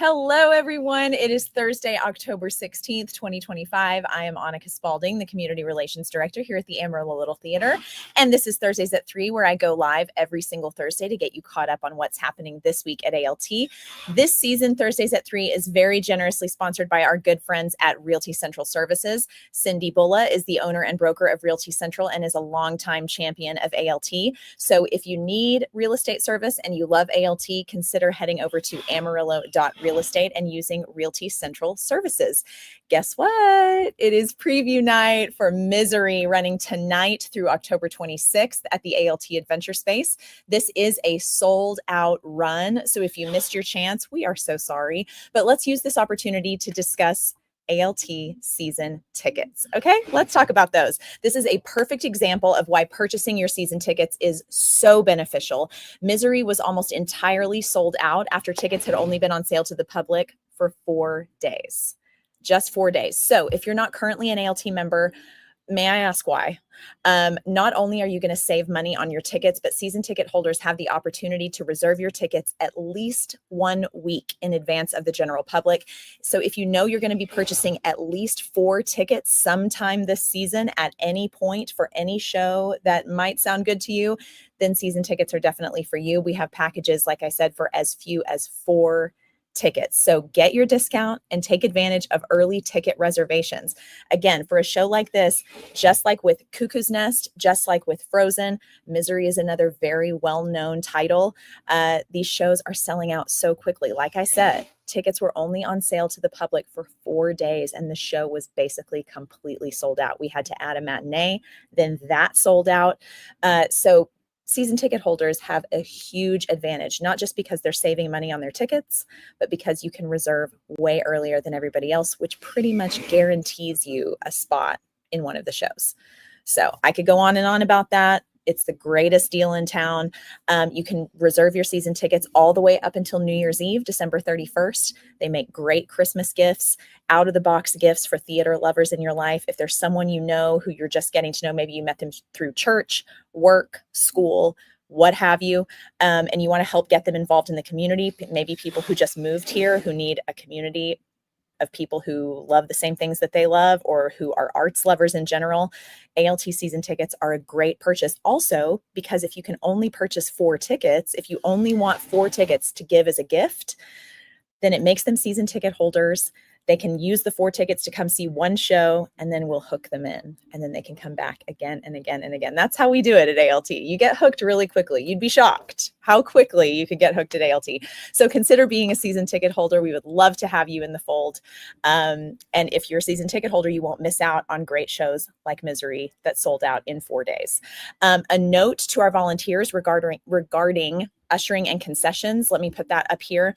Hello, everyone. It is Thursday, October 16th, 2025. I am Annika Spalding, the Community Relations Director here at the Amarillo Little Theater. And this is Thursdays at 3, where I go live every single Thursday to get you caught up on what's happening this week at ALT. This season, Thursdays at 3 is very generously sponsored by our good friends at Realty Central Services. Cindy Bulla is the owner and broker of Realty Central and is a longtime champion of ALT. So if you need real estate service and you love ALT, consider heading over to Amarillo.real estate and using Realty Central Services. Guess what? It is preview night for Misery, running tonight through October 26th at the ALT Adventure Space. This is a sold out run. So if you missed your chance, we are so sorry. But let's use this opportunity to discuss ALT season tickets. Okay, let's talk about those. This is a perfect example of why purchasing your season tickets is so beneficial. Misery was almost entirely sold out after tickets had only been on sale to the public for 4 days. Just 4 days. So if you're not currently an ALT member, may I ask why? Not only are you going to save money on your tickets, but season ticket holders have the opportunity to reserve your tickets at least 1 week in advance of the general public. So if you know you're going to be purchasing at least 4 tickets sometime this season at any point for any show that might sound good to you, then season tickets are definitely for you. We have packages, like I said, for as few as 4 tickets. So get your discount and take advantage of early ticket reservations. Again, for a show like this, just like with Cuckoo's Nest, just like with Frozen, Misery is another very well-known title. These shows are selling out so quickly. Like I said, tickets were only on sale to the public for 4 days, and the show was basically completely sold out. We had to add a matinee, then that sold out. So season ticket holders have a huge advantage, not just because they're saving money on their tickets, but because you can reserve way earlier than everybody else, which pretty much guarantees you a spot in one of the shows. So I could go on and on about that. It's the greatest deal in town. You can reserve your season tickets all the way up until New Year's Eve, December 31st. They make great Christmas gifts, out-of-the-box gifts for theater lovers in your life. If there's someone you know who you're just getting to know, maybe you met them through church, work, school, what have you, and you want to help get them involved in the community, maybe people who just moved here who need a community of people who love the same things that they love or who are arts lovers in general, ALT season tickets are a great purchase. Also, because if you can only purchase 4 tickets, if you only want 4 tickets to give as a gift, then it makes them season ticket holders. They can use the 4 tickets to come see one show, and then we'll hook them in, and then they can come back again and again and again. That's how we do it at ALT. You get hooked really quickly. You'd be shocked how quickly you could get hooked at ALT. So consider being a season ticket holder. We would love to have you in the fold. And if you're a season ticket holder, you won't miss out on great shows like Misery that sold out in 4 days. A note to our volunteers regarding ushering and concessions. Let me put that up here.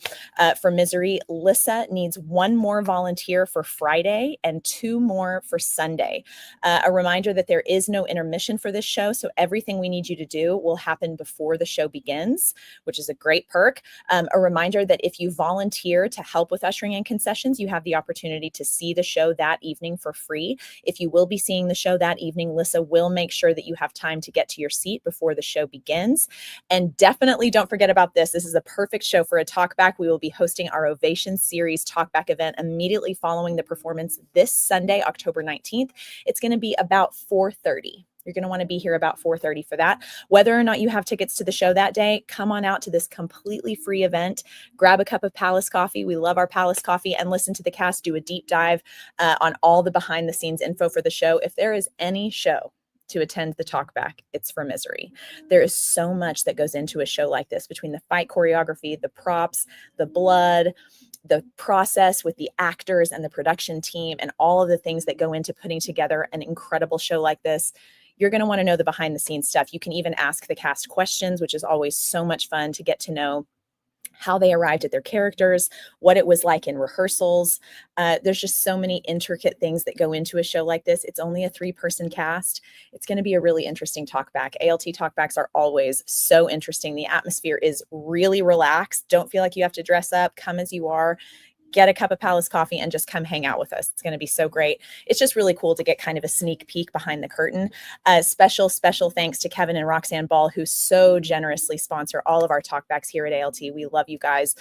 For Misery, Lissa needs 1 more volunteer for Friday and 2 more for Sunday. A reminder that there is no intermission for this show, so everything we need you to do will happen before the show begins, which is a great perk. A reminder that if you volunteer to help with ushering and concessions, you have the opportunity to see the show that evening for free. If you will be seeing the show that evening, Lissa will make sure that you have time to get to your seat before the show begins. And definitely don't forget about this. This is a perfect show for a talkback. We will be hosting our Ovation Series talkback event immediately following the performance this Sunday, October 19th. It's going to be about 4:30. You're going to want to be here about 4:30 for that. Whether or not you have tickets to the show that day, come on out to this completely free event. Grab a cup of Palace coffee. We love our Palace coffee, and listen to the cast do a deep dive on all the behind the scenes info for the show. If there is any show to attend the talkback, it's for Misery. There is so much that goes into a show like this, between the fight choreography, the props, the blood, the process with the actors and the production team, and all of the things that go into putting together an incredible show like this. You're going to want to know the behind the scenes stuff. You can even ask the cast questions, which is always so much fun to get to know how they arrived at their characters, what it was like in rehearsals. There's just so many intricate things that go into a show like this. It's only a 3-person cast. It's going to be a really interesting talkback. ALT talkbacks are always so interesting. The atmosphere is really relaxed. Don't feel like you have to dress up. Come as you are. get a cup of Palace coffee and just come hang out with us. It's going to be so great. It's just really cool to get kind of a sneak peek behind the curtain. Special thanks to Kevin and Roxanne Ball, who so generously sponsor all of our talkbacks here at ALT. We love you guys.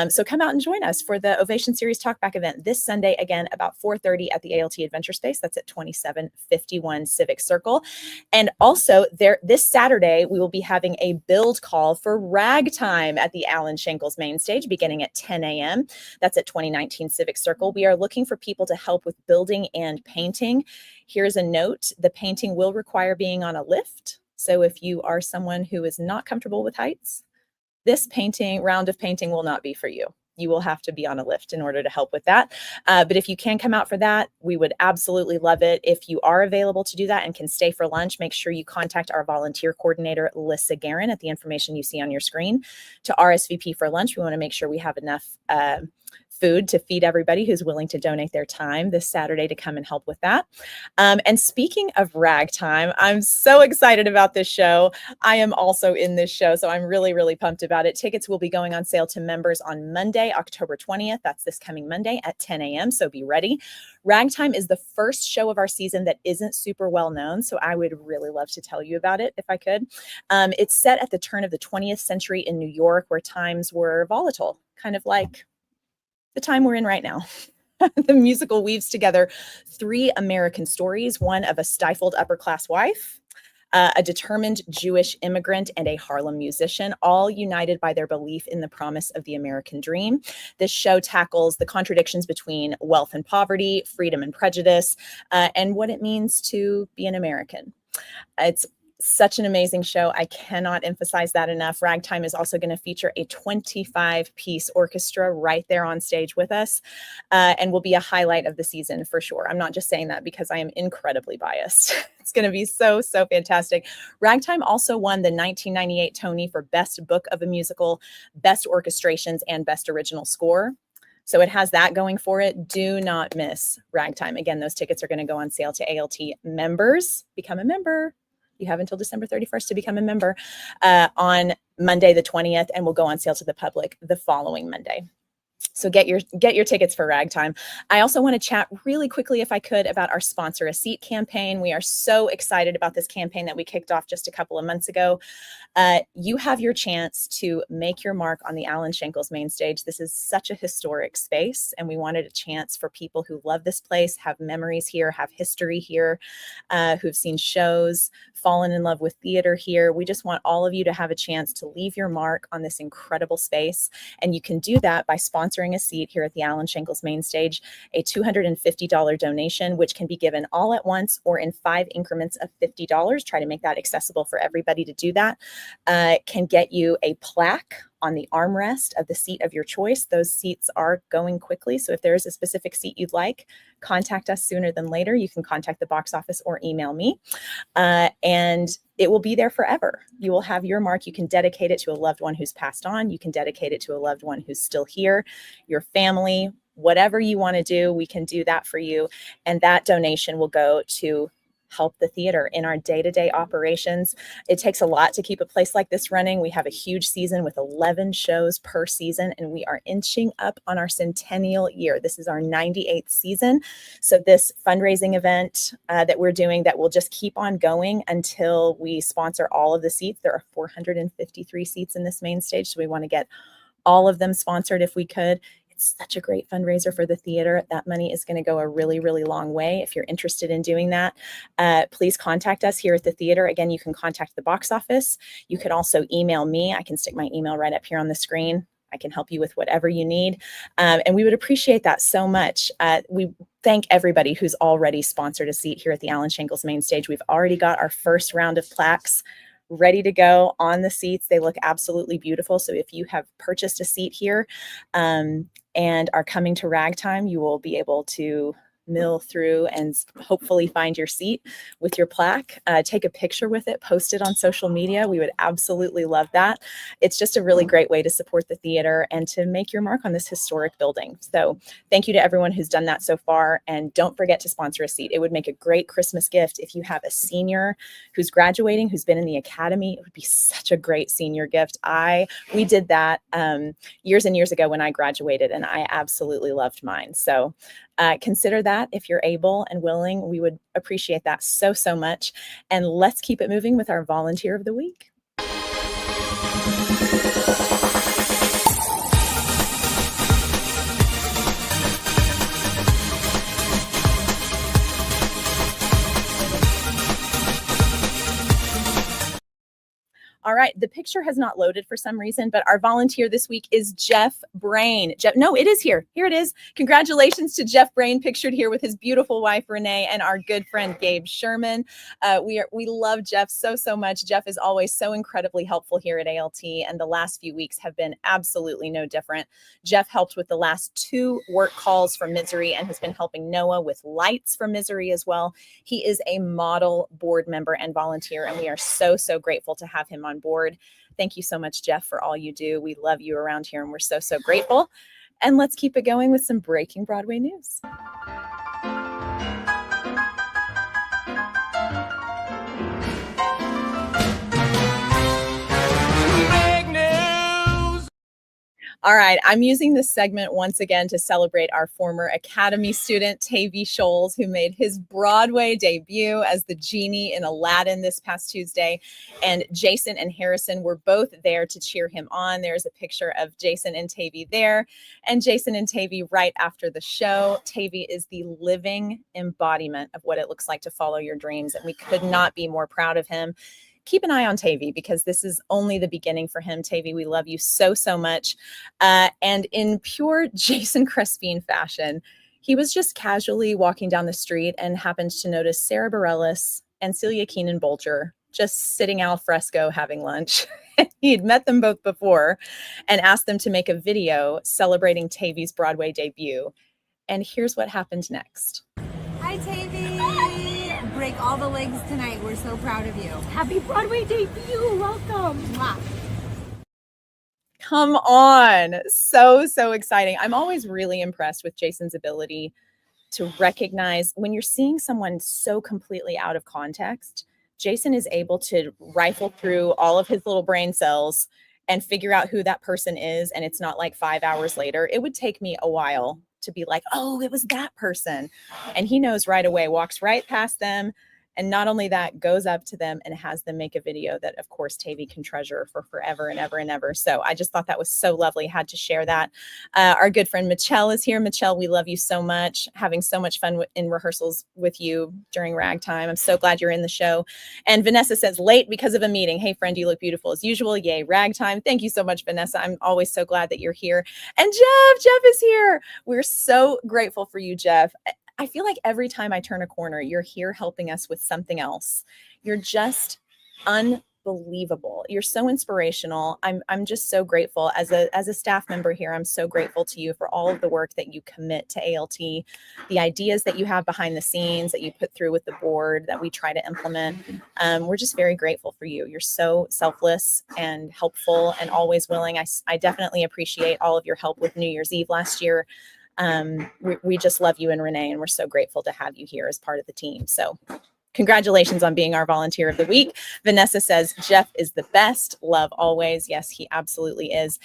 So come out and join us for the Ovation Series Talkback event this Sunday, again, about 4:30 at the ALT Adventure Space. That's at 2751 Civic Circle. And also this Saturday, we will be having a build call for Ragtime at the Alan Shankles main stage beginning at 10 a.m. That's at 2019 Civic Circle. We are looking for people to help with building and painting. Here's a note: the painting will require being on a lift. So if you are someone who is not comfortable with heights, this round of painting will not be for you. You will have to be on a lift in order to help with that. But if you can come out for that, we would absolutely love it. If you are available to do that and can stay for lunch, make sure you contact our volunteer coordinator, Lissa Guerin, at the information you see on your screen to RSVP for lunch. We want to make sure we have enough food to feed everybody who's willing to donate their time this Saturday to come and help with that. And speaking of Ragtime, I'm so excited about this show. I am also in this show, so I'm really, really pumped about it. Tickets will be going on sale to members on Monday, October 20th. That's this coming Monday at 10 a.m., so be ready. Ragtime is the first show of our season that isn't super well known, so I would really love to tell you about it if I could. It's set at the turn of the 20th century in New York, where times were volatile, kind of like the time we're in right now. The musical weaves together three American stories: one of a stifled upper-class wife, a determined Jewish immigrant, and a Harlem musician, all united by their belief in the promise of the American dream. This show tackles the contradictions between wealth and poverty, freedom and prejudice, and what it means to be an American. It's such an amazing show. I cannot emphasize that enough. Ragtime is also going to feature a 25-piece orchestra right there on stage with us, and will be a highlight of the season for sure. I'm not just saying that because I am incredibly biased. It's going to be so fantastic. Ragtime also won the 1998 Tony for Best Book of a Musical, Best Orchestrations, and Best Original Score. So it has that going for it. Do not miss Ragtime. Again, those tickets are going to go on sale to ALT members. Become a member. You have until December 31st to become a member on Monday the 20th, and will go on sale to the public the following Monday. So get your tickets for Ragtime. I also want to chat really quickly, if I could, about our Sponsor a Seat campaign. We are so excited about this campaign that we kicked off just a couple of months ago. You have your chance to make your mark on the Alan Shankles main stage. This is such a historic space, and we wanted a chance for people who love this place, have memories here, have history here, who've seen shows, fallen in love with theater here. We just want all of you to have a chance to leave your mark on this incredible space. And you can do that by sponsoring a seat here at the Alan Shankles main stage, a $250 donation, which can be given all at once or in 5 increments of $50. Try to make that accessible for everybody to do that. Can get you a plaque on the armrest of the seat of your choice. Those seats are going quickly, so if there is a specific seat you'd like, contact us sooner than later. You can contact the box office or email me, and it will be there forever. You will have your mark. You can dedicate it to a loved one who's passed on. You can dedicate it to a loved one who's still here, your family, whatever you want to do, we can do that for you. And that donation will go to help the theater in our day-to-day operations. It takes a lot to keep a place like this running. We have a huge season with 11 shows per season, and we are inching up on our centennial year. This is our 98th season. So this fundraising event that we're doing, that will just keep on going until we sponsor all of the seats. There are 453 seats in this main stage, so we want to get all of them sponsored if we could. Such a great fundraiser for the theater. That money is going to go a really, really long way. If you're interested in doing that, please contact us here at the theater. Again, you can contact the box office. You can also email me. I can stick my email right up here on the screen. I can help you with whatever you need. And we would appreciate that so much. We thank everybody who's already sponsored a seat here at the Alan Shankles main stage. We've already got our first round of plaques ready to go on the seats. They look absolutely beautiful. So if you have purchased a seat here and are coming to Ragtime, you will be able to mill through and hopefully find your seat with your plaque. Take a picture with it, post it on social media. We would absolutely love that. It's just a really great way to support the theater and to make your mark on this historic building. So thank you to everyone who's done that so far. And don't forget to sponsor a seat. It would make a great Christmas gift if you have a senior who's graduating, who's been in the academy. It would be such a great senior gift. We did that years and years ago when I graduated, and I absolutely loved mine. So consider that if you're able and willing. We would appreciate that so, so much. And let's keep it moving with our volunteer of the week. All right, the picture has not loaded for some reason, but our volunteer this week is Jeff Brain. No, it is here. Here it is. Congratulations to Jeff Brain, pictured here with his beautiful wife, Renee, and our good friend, Gabe Sherman. We love Jeff so, so much. Jeff is always so incredibly helpful here at ALT, and the last few weeks have been absolutely no different. Jeff helped with the last 2 work calls for Misery and has been helping Noah with lights for Misery as well. He is a model board member and volunteer, and we are so, so grateful to have him on board. Thank you so much, Jeff, for all you do. We love you around here, and we're so, so grateful. And let's keep it going with some breaking Broadway news. All right, I'm using this segment once again to celebrate our former Academy student, Tavy Scholes, who made his Broadway debut as the genie in Aladdin this past Tuesday. And Jason and Harrison were both there to cheer him on. There's a picture of Jason and Tavy there, and Jason and Tavy right after the show. Tavy is the living embodiment of what it looks like to follow your dreams, and we could not be more proud of him. Keep an eye on Tavy because this is only the beginning for him. Tavy, we love you so, so much. And in pure Jason Crespin fashion, he was just casually walking down the street and happened to notice Sarah Bareilles and Celia Keenan Bolger just sitting al fresco having lunch. He had met them both before and asked them to make a video celebrating Tavy's Broadway debut. And here's what happened next. Hi, Tavy. Break all the legs tonight. We're so proud of you. Happy Broadway debut. Welcome. Mwah. Come on. So, so exciting. I'm always really impressed with Jason's ability to recognize when you're seeing someone so completely out of context. Jason is able to rifle through all of his little brain cells and figure out who that person is. And it's not like 5 hours later. It would take me a while to be like, oh, it was that person. And he knows right away, walks right past them. And not only that, goes up to them and has them make a video that, of course, Tavy can treasure for forever and ever and ever. So I just thought that was so lovely. Had to share that. Our good friend Michelle is here. Michelle, we love you so much. Having so much fun in rehearsals with you during ragtime. I'm so glad you're in the show. And Vanessa says, late because of a meeting. Hey, friend, you look beautiful as usual. Yay, ragtime. Thank you so much, Vanessa. I'm always so glad that you're here. And Jeff is here. We're so grateful for you, Jeff. I feel like every time I turn a corner, you're here helping us with something else. You're just unbelievable. You're so inspirational. I'm just so grateful as a staff member here. I'm so grateful to you for all of the work that you commit to ALT, the ideas that you have behind the scenes that you put through with the board that we try to implement. We're just very grateful for you. You're so selfless and helpful and always willing. I definitely appreciate all of your help with New Year's Eve last year. We just love you and Renee, and we're so grateful to have you here as part of the team. So congratulations on being our volunteer of the week. Vanessa says, Jeff is the best. Love always. Yes, he absolutely is.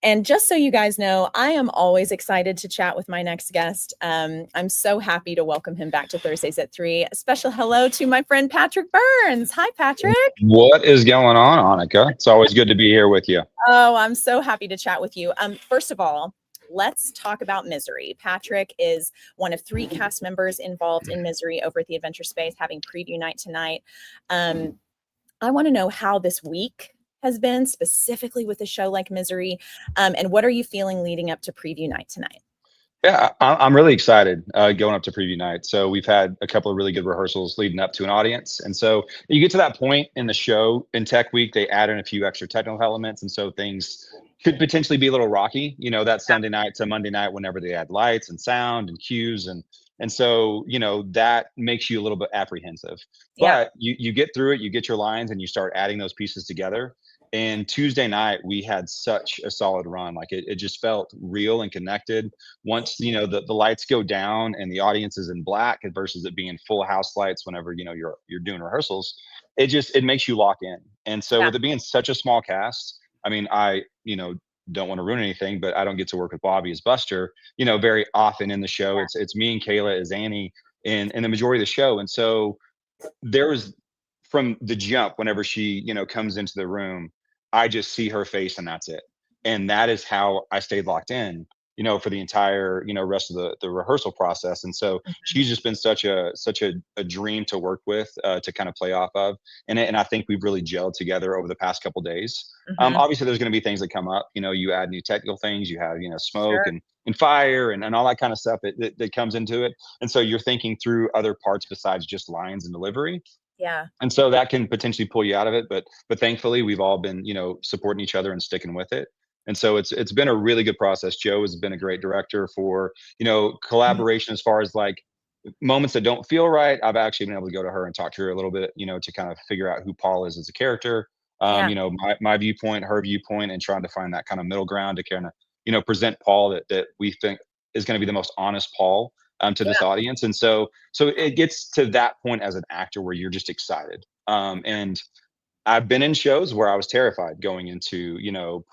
And just so you guys know, I am always excited to chat with my next guest. I'm so happy to welcome him back to Thursdays at 3. A special hello to my friend Patrick Burns. Hi, Patrick. What is going on, Annika? It's always good to be here with you. Oh, I'm so happy to chat with you. First of all, let's talk about Misery. Patrick is one of 3 cast members involved in Misery over at the Adventure Space, having preview night tonight. I want to know how this week has been, specifically with a show like Misery, and what are you feeling leading up to preview night tonight? Yeah, I'm really excited going up to preview night. So we've had a couple of really good rehearsals leading up to an audience. And so you get to that point in the show in Tech Week, they add in a few extra technical elements. And so things could potentially be a little rocky, that Sunday night to Monday night, whenever they add lights and sound and cues. And And so, that makes you a little bit apprehensive. Yeah. But you get through it, you get your lines, and you start adding those pieces together. And Tuesday night, we had such a solid run. Like it just felt real and connected. Once, the lights go down and the audience is in black versus it being full house lights whenever, you're doing rehearsals, it makes you lock in. And so Yeah. with it being such a small cast, I mean, don't want to ruin anything, but I don't get to work with Bobby as Buster, very often in the show. Yeah. It's me and Kayla as Annie in the majority of the show. And so there was, from the jump, whenever she, comes into the room, I just see her face and that's it. And that is how I stayed locked in, for the entire, rest of the rehearsal process. And so Mhm. she's just been such a dream to work with, to kind of play off of. And I think we've really gelled together over the past couple days. Mhm. Obviously there's going to be things that come up, you add new technical things, you have, smoke Sure. and fire and all that kind of stuff that comes into it. And so you're thinking through other parts besides just lines and delivery. Yeah. And so that can potentially pull you out of it, but thankfully we've all been, supporting each other and sticking with it. And so it's been a really good process. Joe has been a great director for, Mhm. collaboration as far as like moments that don't feel right. I've actually been able to go to her and talk to her a little bit, to kind of figure out who Paul is as a character. Yeah. My viewpoint, her viewpoint, and trying to find that kind of middle ground to kind of, present Paul that we think is going to be the most honest Paul, to this Yeah. audience. And so it gets to that point as an actor where you're just excited. And I've been in shows where I was terrified going into,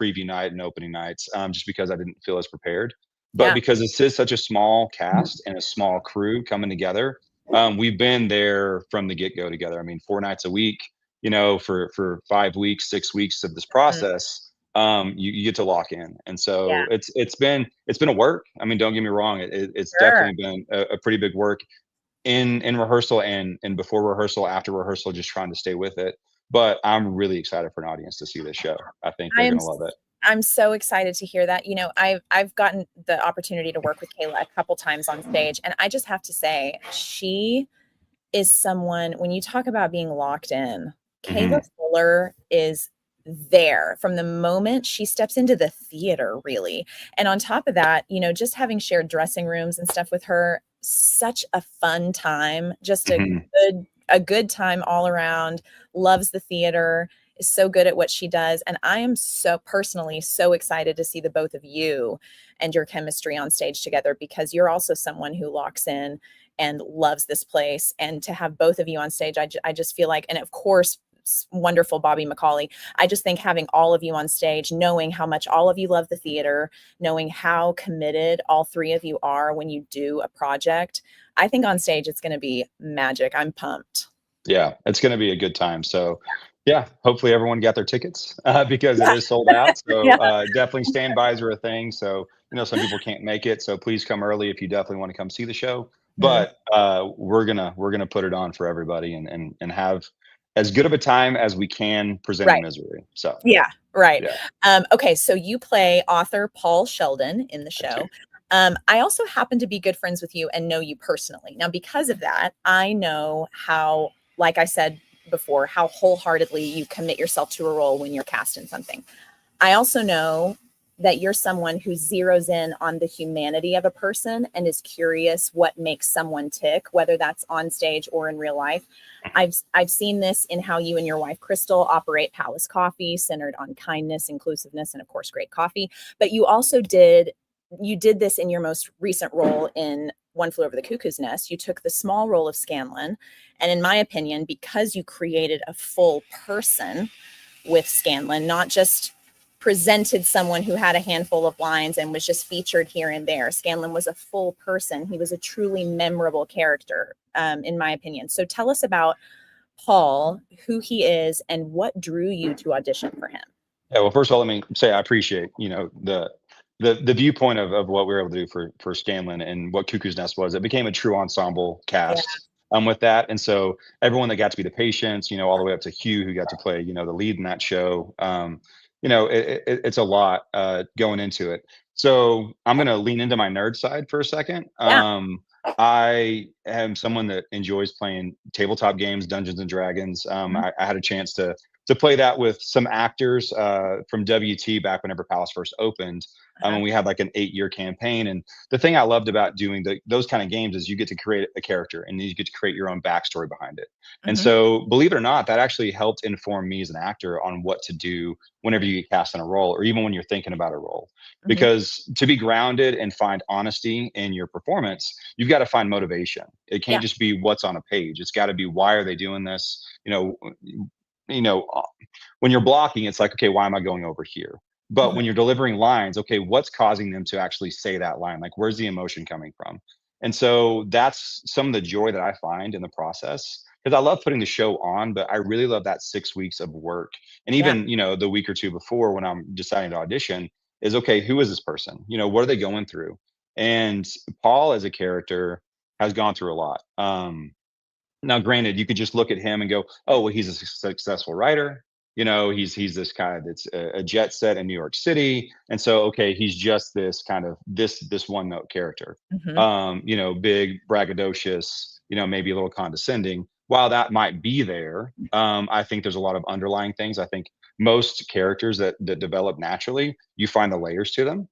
preview night and opening nights, just because I didn't feel as prepared. But Yeah. because this is such a small cast and a small crew coming together, we've been there from the get go together. I mean, 4 nights a week, for 5 weeks, 6 weeks of this Mhm. process, you get to lock in. And Yeah. so it's been a work. I mean, don't get me wrong, it's Sure. definitely been a pretty big work in rehearsal and before rehearsal, after rehearsal, just trying to stay with it. But I'm really excited for an audience to see this show. I think I they're am gonna s love it. I'm so excited to hear that. I've gotten the opportunity to work with Kayla a couple times on stage, and I just have to say, she is someone when you talk about being locked in, Kayla Mhm. Fuller is there from the moment she steps into the theater, really. And on top of that, just having shared dressing rooms and stuff with her, such a fun time, just Mhm. a good time all around, loves the theater, is so good at what she does. And I am so personally so excited to see the both of you and your chemistry on stage together because you're also someone who locks in and loves this place. And to have both of you on stage, I just feel like, and of course, wonderful Bobby McCauley. I just think having all of you on stage, knowing how much all of you love the theater, knowing how committed all three of you are when you do a project, I think on stage it's going to be magic. I'm pumped. Yeah, it's gonna be a good time. So, yeah, hopefully everyone got their tickets, because it Yeah. is sold out. So, Yeah. definitely standbys are a thing. So, some people can't make it. So please come early if you definitely want to come see the show. Mhm. But we're gonna put it on for everybody and have as good of a time as we can presenting Right. Misery. So Yeah. Right. yeah, Okay. So you play author Paul Sheldon in the I do. show. I also happen to be good friends with you and know you personally. Now, because of that, I know how, like I said before, how wholeheartedly you commit yourself to a role when you're cast in something. I also know that you're someone who zeroes in on the humanity of a person and is curious what makes someone tick, whether that's on stage or in real life. I've seen this in how you and your wife Crystal operate Palace Coffee, centered on kindness, inclusiveness, and of course great coffee. But you did this in your most recent role in One Flew Over the Cuckoo's Nest. You took the small role of Scanlan, and in my opinion, because you created a full person with Scanlan, not just presented someone who had a handful of lines and was just featured here and there. Scanlan was a full person. He was a truly memorable character, in my opinion. So tell us about Paul, who he is, and what drew you to audition for him. Yeah, well, first of all, let me say I appreciate, the viewpoint of what we were able to do for Scanlan and what Cuckoo's Nest was. It became a true ensemble Yeah, cast, with that. And so everyone that got to be the patients, all the way up to Hugh, who got to play, the lead in that show. It's a lot, going into it. So I'm gonna lean into my nerd side for a second. yeah, I am someone that enjoys playing tabletop games, Dungeons and Dragons. mhm, I had a chance to to play that with some actors from WT back whenever Palace first opened. And we had like an 8-year campaign. And the thing I loved about doing those kind of games is you get to create a character and you get to create your own backstory behind it. And so, believe it or not, that actually helped inform me as an actor on what to do whenever you get cast in a role, or even when you're thinking about a role. Because to be grounded and find honesty in your performance, you've got to find motivation. It can't just be what's on a page. It's got to be, why are they doing this? When you're blocking, it's like, okay, why am I going over here? But when you're delivering lines, okay, what's causing them to actually say that line? Like, where's the emotion coming from? And so that's some of the joy that I find in the process, because I love putting the show on, but I really love that 6 weeks of work. And even, the week or two before, when I'm deciding to audition, is, okay, who is this person? What are they going through? And Paul as a character has gone through a lot. Now, granted, you could just look at him and go, oh, well, he's a successful writer. He's this guy that's a jet set in New York City. And so, okay, he's just this kind of this one note character, big, braggadocious, maybe a little condescending. While that might be there, I think there's a lot of underlying things. I think most characters that develop naturally, you find the layers to them.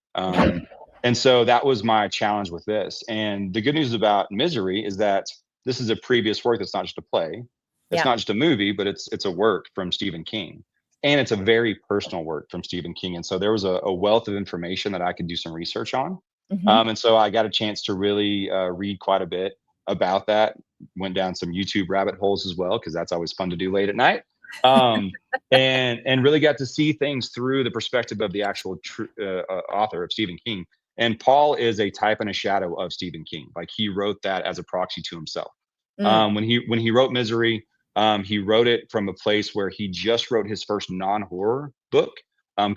And so that was my challenge with this. And the good news about Misery is that this is a previous work that's not just a play. It's not just a movie, but it's a work from Stephen King. And it's a very personal work from Stephen King. And so there was a wealth of information that I could do some research on. And so I got a chance to really read quite a bit about that. Went down some YouTube rabbit holes as well, because that's always fun to do late at night. And really got to see things through the perspective of the actual author of Stephen King. And Paul is a type and a shadow of Stephen King. Like, he wrote that as a proxy to himself. When he wrote Misery, he wrote it from a place where he just wrote his first non-horror book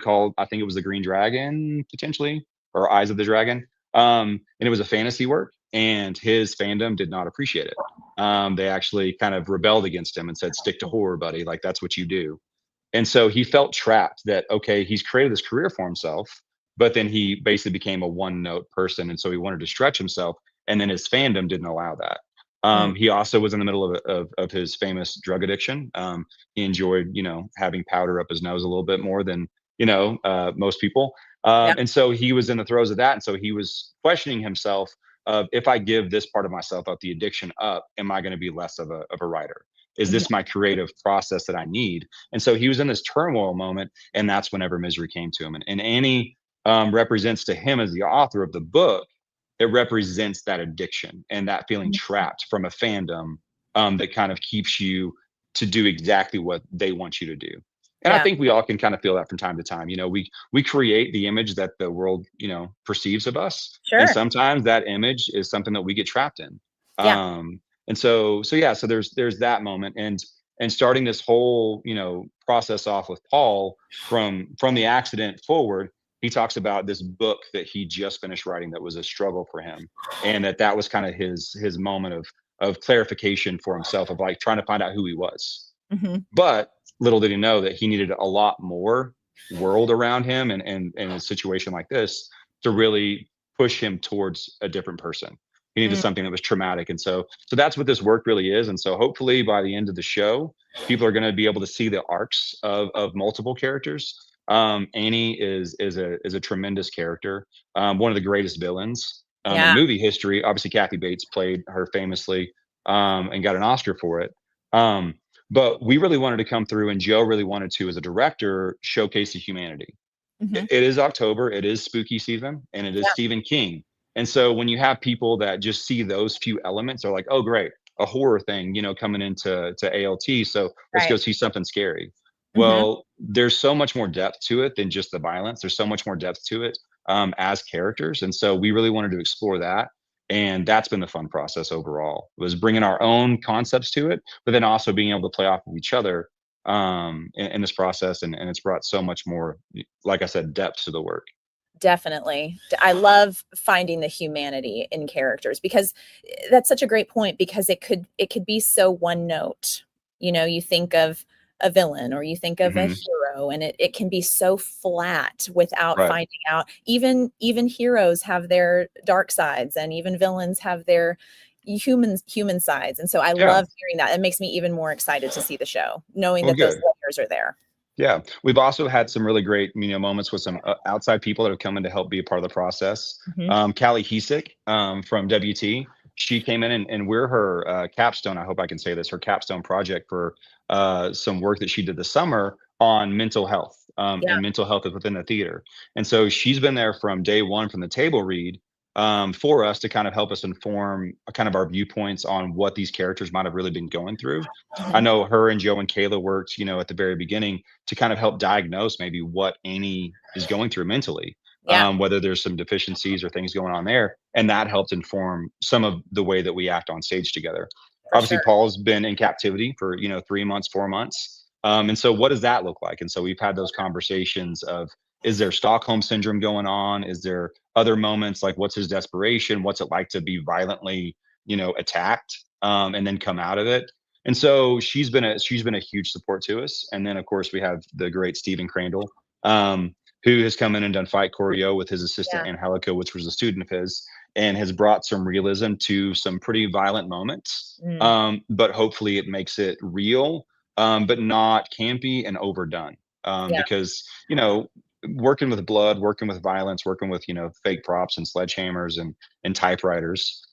called, I think it was The Green Dragon, potentially, or Eyes of the Dragon. And it was a fantasy work, and his fandom did not appreciate it. They actually kind of rebelled against him and said, stick to horror, buddy. Like, that's what you do. And so he felt trapped that, okay, he's created this career for himself, but then he basically became a one-note person. And so he wanted to stretch himself, and then his fandom didn't allow that. He also was in the middle of his famous drug addiction. He enjoyed, having powder up his nose a little bit more than, most people. And so he was in the throes of that. And so he was questioning himself of, if I give this part of myself up, the addiction up, am I going to be less of a writer? Is this my creative process that I need? And so he was in this turmoil moment. And that's whenever Misery came to him. And Annie represents to him, as the author of the book, it represents that addiction and that feeling trapped from a fandom that kind of keeps you to do exactly what they want you to do. And I think we all can kind of feel that from time to time. We create the image that the world, perceives of us. Sure. And sometimes that image is something that we get trapped in. And so there's that moment. And starting this whole, process off with Paul from the accident forward, he talks about this book that he just finished writing that was a struggle for him. And that was kind of his moment of clarification for himself, of like trying to find out who he was. But little did he know that he needed a lot more world around him and in a situation like this to really push him towards a different person. He needed something that was traumatic. And so that's what this work really is. And so hopefully by the end of the show, people are going to be able to see the arcs of multiple characters. Annie is a tremendous character, one of the greatest villains in movie history. Obviously, Kathy Bates played her famously and got an Oscar for it. But we really wanted to come through, and Joe really wanted to, as a director, showcase the humanity. It is October, it is spooky season, and it is Stephen King. And so when you have people that just see those few elements, are like, oh, great, a horror thing, coming into ALT. So let's go see something scary. Well, there's so much more depth to it than just the violence. There's so much more depth to it as characters. And so we really wanted to explore that. And that's been the fun process overall, was bringing our own concepts to it, but then also being able to play off of each other in this process. And it's brought so much more, like I said, depth to the work. Definitely. I love finding the humanity in characters, because that's such a great point, because it could be so one note. You think of a villain, or you think of a hero, and it can be so flat without finding out. Even heroes have their dark sides, and even villains have their human sides. And so I love hearing that. It makes me even more excited to see the show, knowing that those volunteers are there. Yeah, we've also had some really great, moments with some outside people that have come in to help be a part of the process. Mhm. Callie Hesick from WT, she came in and we're her capstone. I hope I can say this. Her capstone project for some work that she did this summer on mental health Yeah, and mental health within the theater. And so she's been there from day one from the table read for us to kind of help us inform kind of our viewpoints on what these characters might have really been going through. I Mhm. know her and Joe and Kayla worked, at the very beginning to kind of help diagnose maybe what Amy is going through mentally, Yeah, whether there's some deficiencies or things going on there. And that helped inform some of the way that we act on stage together. for Obviously, sure. Paul's been in captivity for, 3 months, 4 months. And so what does that look like? And so we've had those conversations of, is there Stockholm syndrome going on? Is there other moments like what's his desperation? What's it like to be violently, attacked and then come out of it? And so she's been a huge support to us. And then of course we have the great Stephen Crandall, who has come in and done fight choreo with his assistant Yeah. Angelica, which was a student of his, and has brought some realism to some pretty violent moments. Mm. But hopefully it makes it real, but not campy and overdone. Yeah. Because working with blood, working with violence, working with fake props and sledgehammers and typewriters,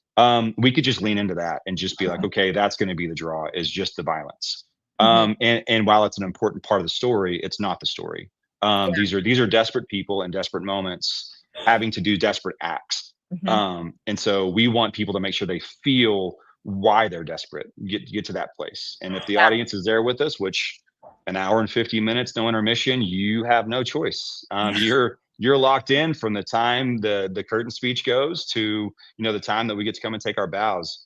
we could just lean into that and just be like, okay, that's going to be the draw, is just the violence. Mhm. And while it's an important part of the story, it's not the story. Yeah. These are desperate people in desperate moments having to do desperate acts. Mhm. And so we want people to make sure they feel why they're desperate, get to that place. And if the Yeah. audience is there with us, which an hour and 50 minutes, no intermission, you have no choice. You're locked in from the time the curtain speech goes to the time that we get to come and take our bows.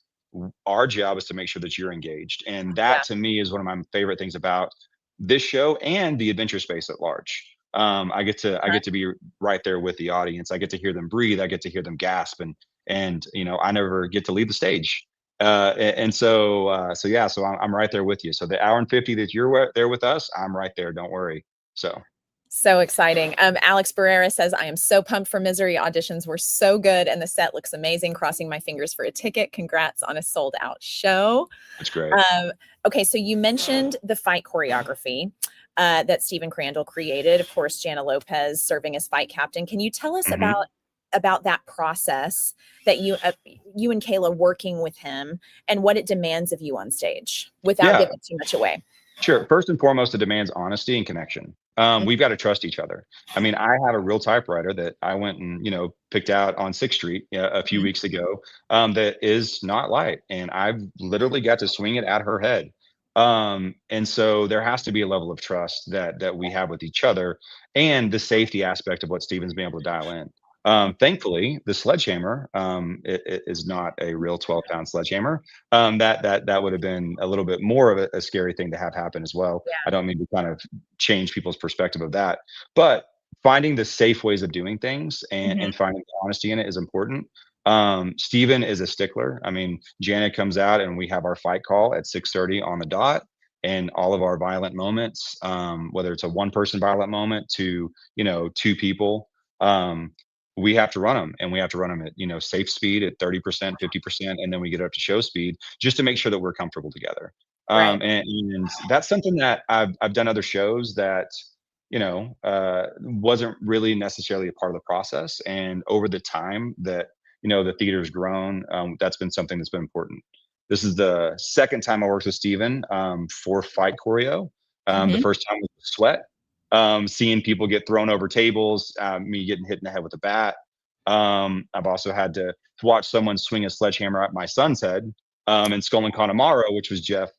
Our job is to make sure that you're engaged, and Yeah. that to me is one of my favorite things about this show and the adventure space at large. I get to be right there with the audience. I get to hear them breathe. I get to hear them gasp, and I never get to leave the stage. So I'm right there with you. So the hour and 50 that you're there with us, I'm right there. Don't worry. So So exciting. Alex Barrera says, I am so pumped for Misery. Auditions were so good and the set looks amazing. Crossing my fingers for a ticket. Congrats on a sold out show. that's great. Okay, so you mentioned the fight choreography that Stephen Crandall created. Of course, Jana Lopez serving as fight captain. Can you tell us Mhm. about that process that you and Kayla working with him and what it demands of you on stage without Yeah. giving too much away? Sure. First and foremost, it demands honesty and connection. Mhm. We've got to trust each other. I mean, I have a real typewriter that I went and picked out on 6th Street a few Mhm. weeks ago, that is not light, and I've literally got to swing it at her head. And so there has to be a level of trust that we have with each other, and the safety aspect of what Steven's been able to dial in. Thankfully, the sledgehammer is not a real 12-pound sledgehammer. That would have been a little bit more of a scary thing to have happen as well. I Yeah. don't mean to kind of change people's perspective of that, but finding the safe ways of doing things and, Mhm. and finding the honesty in it is important. Steven is a stickler. I mean, Janet comes out and we have our fight call at 6:30 on the dot. And all of our violent moments, whether it's a one-person violent moment to two people, um, we have to run them, and we have to run them at safe speed at 30%, 50%, and then we get up to show speed just to make sure that we're comfortable together. Right. And that's something that I've done other shows that wasn't really necessarily a part of the process. And over the time that the theater's grown, that's been something that's been important. This is the second time I worked with Steven for fight choreo. The Mhm. first time was sweat, seeing people get thrown over tables, me getting hit in the head with a bat. I've also had to watch someone swing a sledgehammer at my son's head in Skull and Connemara, which was Jeff.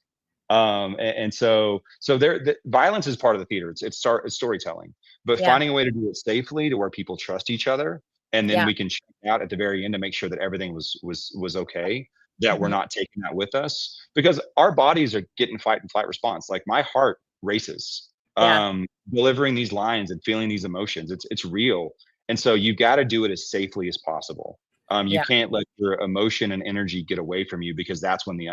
And so the violence is part of the theater. It's storytelling, but Yeah. finding a way to do it safely to where people trust each other, and then Yeah. we can check out at the very end to make sure that everything was okay, that we're Mhm. not taking that with us, because our bodies are getting fight and flight response. Like my heart races, Yeah. delivering these lines and feeling these emotions. It's real, and so you got to do it as safely as possible. You Yeah. can't let your emotion and energy get away from you, because that's when the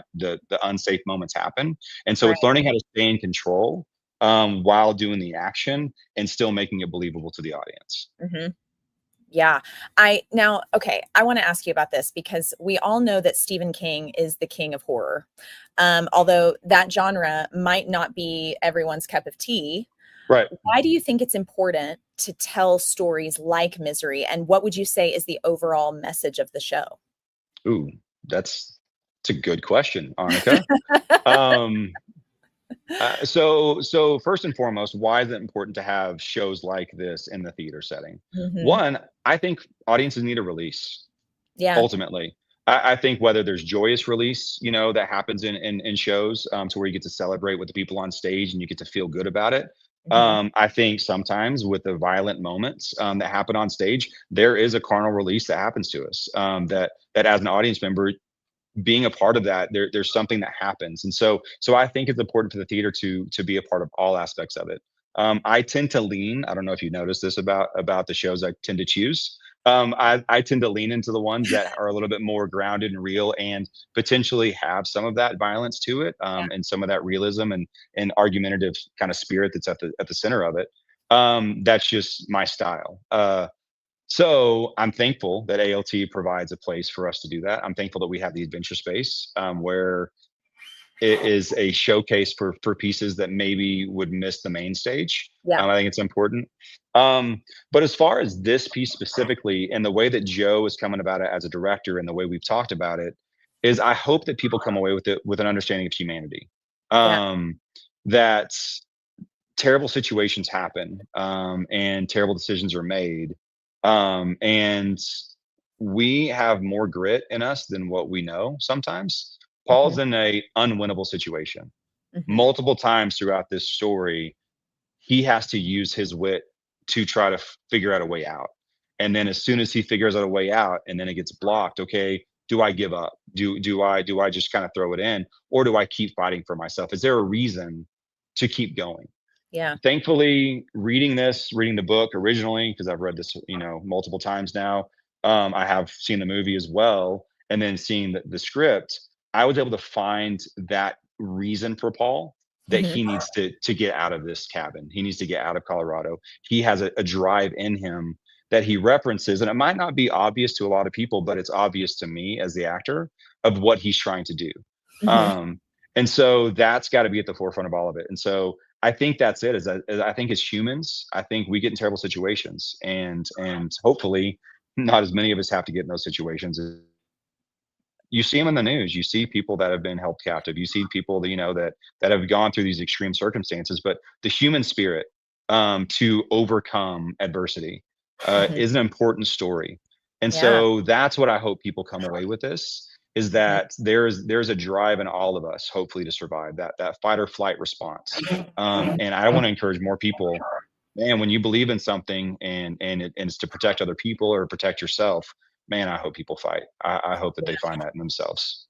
unsafe moments happen. And so it's Right. learning how to stay in control while doing the action and still making it believable to the audience. Mhm. Yeah. Okay, I want to ask you about this because we all know that Stephen King is the king of horror. Although that genre might not be everyone's cup of tea, Right. why do you think it's important to tell stories like Misery? And what would you say is the overall message of the show? Ooh, that's a good question, Arnica. Um, so first and foremost, why is it important to have shows like this in the theater setting? Hmm. One, I think audiences need a release. Yeah. Ultimately, I think whether there's joyous release, that happens in shows, to where you get to celebrate with the people on stage and you get to feel good about it. Hmm. I think sometimes with the violent moments that happen on stage, there is a carnal release that happens to us. That as an audience member, being a part of that, there's something that happens, and so I think it's important for the theater to be a part of all aspects of it. I tend to lean. I don't know if you noticed this about the shows I tend to choose. I tend to lean into the ones that are a little bit more grounded and real, and potentially have some of that violence to it, Yeah. and some of that realism and argumentative kind of spirit that's at the center of it. That's just my style. So I'm thankful that ALT provides a place for us to do that. I'm thankful that we have the adventure space, where it is a showcase for pieces that maybe would miss the main stage. Yeah. I think it's important. But as far as this piece specifically, and the way that Joe is coming about it as a director, and the way we've talked about it, is I hope that people come away with it with an understanding of humanity. Yeah. That terrible situations happen, and terrible decisions are made, and we have more grit in us than what we know sometimes. Hmm. Paul's in a unwinnable situation Hmm. multiple times throughout this story. He has to use his wit to try to figure out a way out, and then as soon as he figures out a way out and then it gets blocked, okay, do I give up? Do I just kind of throw it in, or do I keep fighting for myself? Is there a reason to keep going? Yeah. Thankfully, reading the book originally, because I've read this, multiple times now. I have seen the movie as well, and then seeing the script, I was able to find that reason for Paul, that Hmm. he needs to get out of this cabin. He needs to get out of Colorado. He has a drive in him that he references, and it might not be obvious to a lot of people, but it's obvious to me as the actor of what he's trying to do. Hmm. Um, and so that's got to be at the forefront of all of it. And so I think that's it. Is I think as humans, I think we get in terrible situations, and hopefully, not as many of us have to get in those situations. You see them in the news. You see people that have been held captive. You see people that that have gone through these extreme circumstances. But the human spirit, to overcome adversity, Hmm. is an important story, and Yeah. so that's what I hope people come away with this. Is Hmm. that there's a drive in all of us, hopefully, to survive that fight or flight response. And I want to encourage more people. Man, when you believe in something, and it's to protect other people or protect yourself, man, I hope people fight. I hope that they find that in themselves.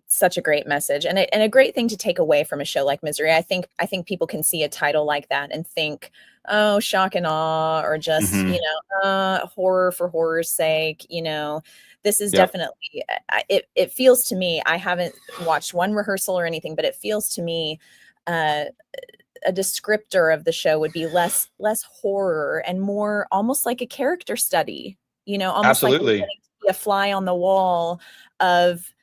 Such a great message, and a great thing to take away from a show like Misery. I think people can see a title like that and think, oh, shock and awe, or just Hmm. horror for horror's sake. This is Yep. definitely, it feels to me, I haven't watched one rehearsal or anything, but it feels to me, uh, a descriptor of the show would be less horror and more almost like a character study. Almost like we're Absolutely. getting to be a fly on the wall of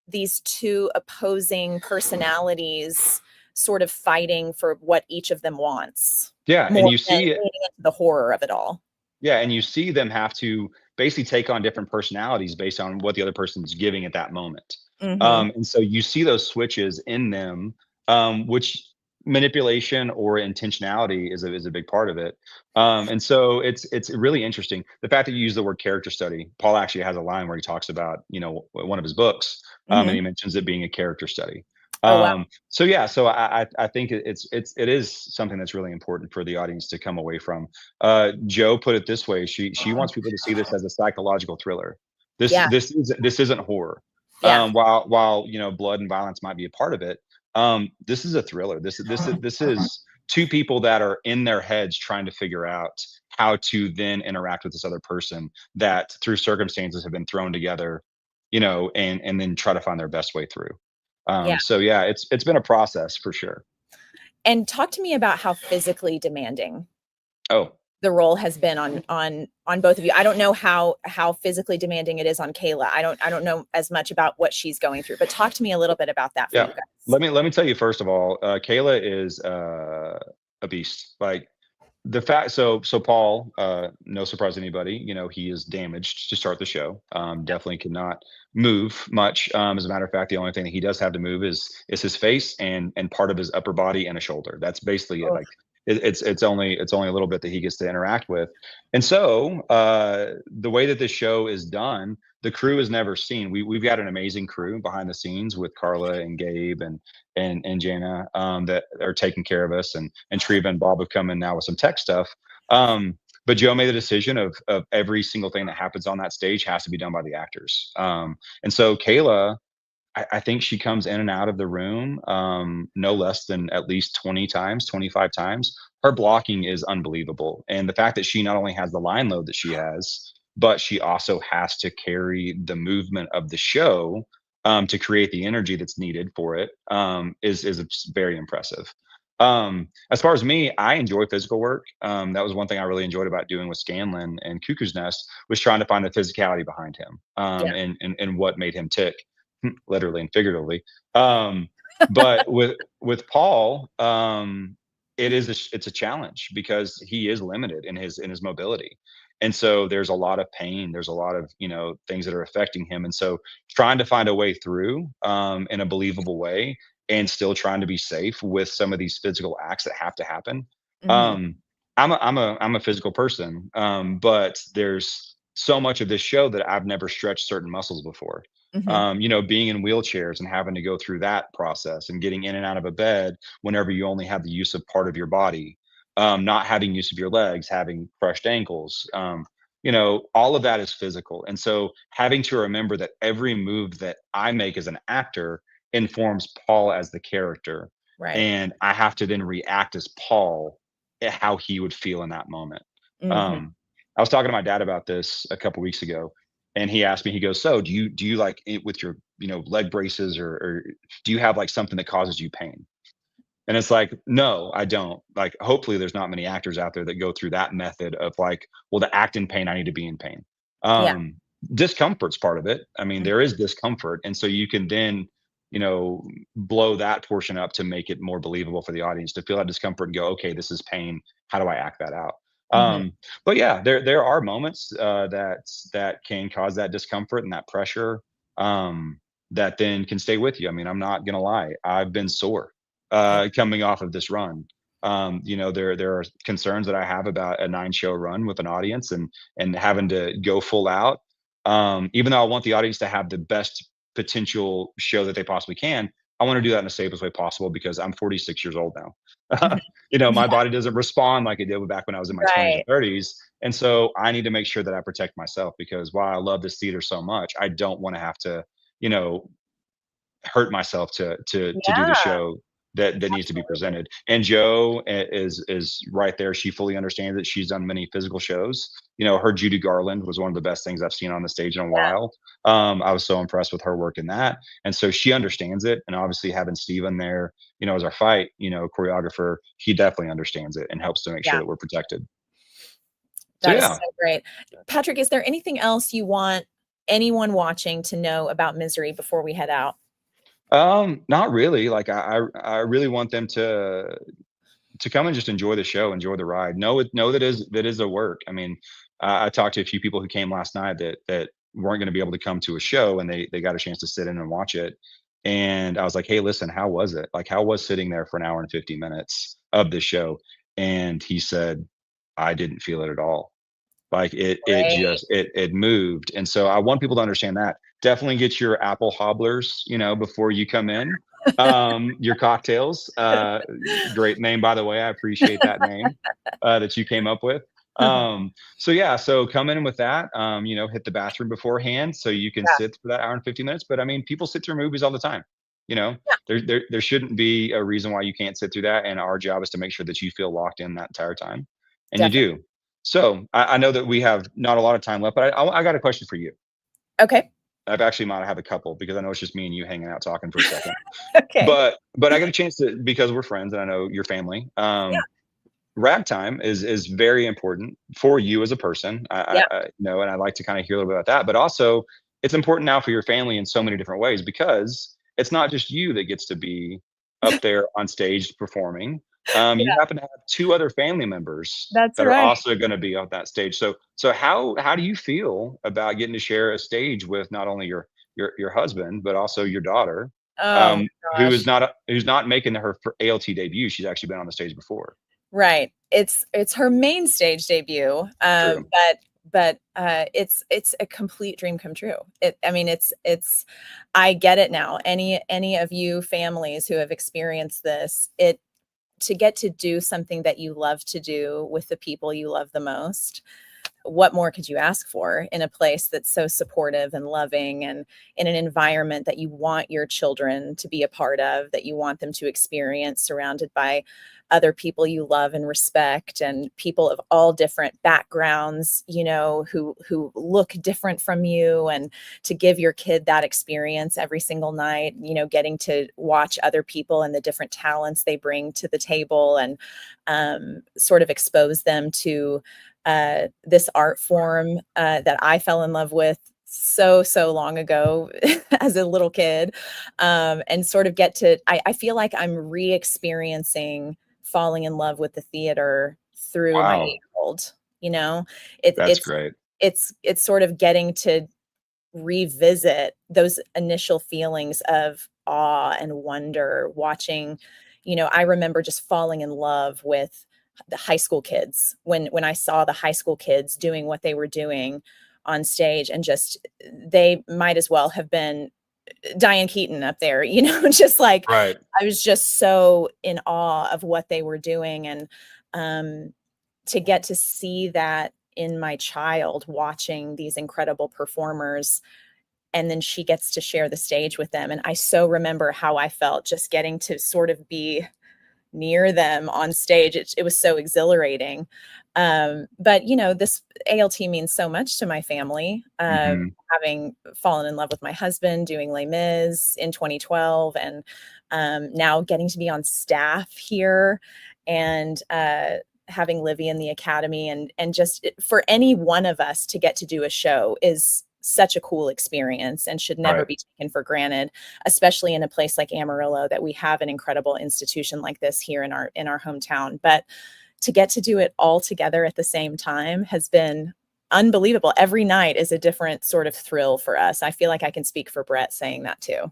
these two opposing personalities sort of fighting for what each of them wants, Yeah, and more you than see it. leaning into the horror of it all. Yeah, and you see them have to basically take on different personalities based on what the other person's giving at that moment. Mhm. And so you see those switches in them, which manipulation or intentionality is a big part of it. And so it's really interesting. The fact that you use the word character study. Paul actually has a line where he talks about one of his books, and Mhm. he mentions it being a character study. Oh, wow. So yeah, so I think it is something that's really important for the audience to come away from. Joe put it this way: she wants people to see this as a psychological thriller. This Yeah. this isn't horror. Yeah. While blood and violence might be a part of it, this is a thriller. This is two people that are in their heads trying to figure out how to then interact with this other person that through circumstances have been thrown together, and then try to find their best way through. Yeah. So yeah, it's been a process for sure. And talk to me about how physically demanding Oh. the role has been on both of you. I don't know how physically demanding it is on Kayla. I don't know as much about what she's going through, but talk to me a little bit about that for you Yeah. guys. Let me tell you first of all, Kayla is a beast. Like the fact, so Paul, no surprise to anybody, you know, he is damaged to start the show. Definitely cannot move much. As a matter of fact, the only thing that he does have to move is his face and part of his upper body and a shoulder. That's basically it. Oh, Like it's only a little bit that he gets to interact with. And so the way that this show is done, the crew is never seen. We've got an amazing crew behind the scenes with Carla and Gabe and Jana, that are taking care of us, and Treva and Bob have come in now with some tech stuff. But Joe made the decision of every single thing that happens on that stage has to be done by the actors. And so Kayla, I think she comes in and out of the room no less than at least 20 times, 25 times. Her blocking is unbelievable. And the fact that she not only has the line load that she has, but she also has to carry the movement of the show to create the energy that's needed for it, is very impressive. As far as me, I enjoy physical work. That was one thing I really enjoyed about doing with Scanlon and Cuckoo's Nest, was trying to find the physicality behind him, yeah. and what made him tick. Literally and figuratively. But with Paul, it's a challenge because he is limited in his mobility. And so there's a lot of pain, there's a lot of, you know, things that are affecting him. And so trying to find a way through in a believable way, and still trying to be safe with some of these physical acts that have to happen. Hmm. Um, I'm a physical person, but there's so much of this show that I've never stretched certain muscles before. Hmm. You know, being in wheelchairs and having to go through that process, and getting in and out of a bed whenever you only have the use of part of your body, not having use of your legs, having crushed ankles, you know, all of that is physical. And so having to remember that every move that I make as an actor informs Paul as the character. Right. And I have to then react as Paul at how he would feel in that moment. Hmm. I was talking to my dad about this a couple weeks ago, and he asked me, he goes, so do you like it with your, you know, leg braces, or do you have like something that causes you pain? And it's like, no, I don't. Like, hopefully there's not many actors out there that go through that method of like, well, to act in pain, I need to be in pain. Yeah. Um, Discomfort's part of it. I mean, Mhm. there is discomfort. And so you can then, you know, blow that portion up to make it more believable for the audience to feel that discomfort and go, okay, this is pain. How do I act that out? Mhm. But yeah, there are moments that can cause that discomfort and that pressure, that then can stay with you. I mean, I'm not gonna lie, I've been sore Yeah. coming off of this run. You know, there are concerns that I have about a 9 show run with an audience, and having to go full out. Even though I want the audience to have the best potential show that they possibly can, I want to do that in the safest way possible because I'm 46 years old now. Mhm. You know, Yeah. my body doesn't respond like it did back when I was in my 20s and Right. 30s. And so I need to make sure that I protect myself, because while I love this theater so much, I don't want to have to, you know, hurt myself to do the Yeah. show that needs to be Absolutely. presented. And Joe is right there. She fully understands it. She's done many physical shows. You know, her Judy Garland was one of the best things I've seen on the stage in a Yeah. while. I was so impressed with her work in that. And so she understands it. And obviously having Steven there, you know, as our fight, you know, choreographer, he definitely understands it and helps to make sure Yeah. that we're protected. So That is yeah. so great. Patrick, is there anything else you want anyone watching to know about Misery before we head out? Not really. Like I really want them to come and just enjoy the show, enjoy the ride. Know that is a work. I mean, I talked to a few people who came last night that weren't going to be able to come to a show, and they got a chance to sit in and watch it. And I was like, hey, listen, how was it? Like, how was sitting there for an hour and 50 minutes of the show? And he said, I didn't feel it at all. Like Great. it moved. And so I want people to understand that. Definitely get your apple hobblers, you know, before you come in. Your cocktails. Great name, by the way. I appreciate that name that you came up with. So yeah, so come in with that. You know, hit the bathroom beforehand so you can Yeah. sit for that hour and 50 minutes. But I mean, people sit through movies all the time. You know, Yeah. there shouldn't be a reason why you can't sit through that. And our job is to make sure that you feel locked in that entire time. And you Definitely. do. So I know that we have not a lot of time left, but I got a question for you. Okay. I've actually might have a couple because I know it's just me and you hanging out talking for a second. Okay. But I got a chance to, because we're friends and I know your family. Yeah. ragtime is very important for you as a person. Yeah. And I'd like to kind of hear a little bit about that. But also, it's important now for your family in so many different ways because it's not just you that gets to be up there on stage performing. You Yeah, happen to have two other family members that's that are right. also going to be on that stage. So how do you feel about getting to share a stage with not only your husband but also your daughter, Oh my gosh. who's not making her ALT debut? She's actually been on the stage before. Right. It's her main stage debut, True. it's a complete dream come true. I mean, it's I get it now. Any of you families who have experienced this, it to get to do something that you love to do with the people you love the most, what more could you ask for in a place that's so supportive and loving and in an environment that you want your children to be a part of, that you want them to experience, surrounded by other people you love and respect and people of all different backgrounds, who look different from you, and to give your kid that experience every single night, getting to watch other people and the different talents they bring to the table, and sort of expose them to this art form that I fell in love with so long ago as a little kid, and sort of I feel like I'm re-experiencing falling in love with the theater through my Wow, 8-year-old. You know, it, that's it's great. it's sort of getting to revisit those initial feelings of awe and wonder watching. I remember just falling in love with the high school kids when I saw the high school kids doing what they were doing on stage, and just they might as well have been Diane Keaton up there, just like Right. I was just so in awe of what they were doing. And um to get to see that in my child watching these incredible performers, and then she gets to share the stage with them. And I so remember how I felt just getting to sort of be near them on stage. It was so exhilarating. But this ALT means so much to my family. Mhm. Having fallen in love with my husband, doing Les Mis in 2012, and now getting to be on staff here, and having Livy in the academy, and just for any one of us to get to do a show is such a cool experience and should never Right. be taken for granted, especially in a place like Amarillo, that we have an incredible institution like this here in our hometown. But to get to do it all together at the same time has been unbelievable. Every night is a different sort of thrill for us. I feel like I can speak for Brett saying that too.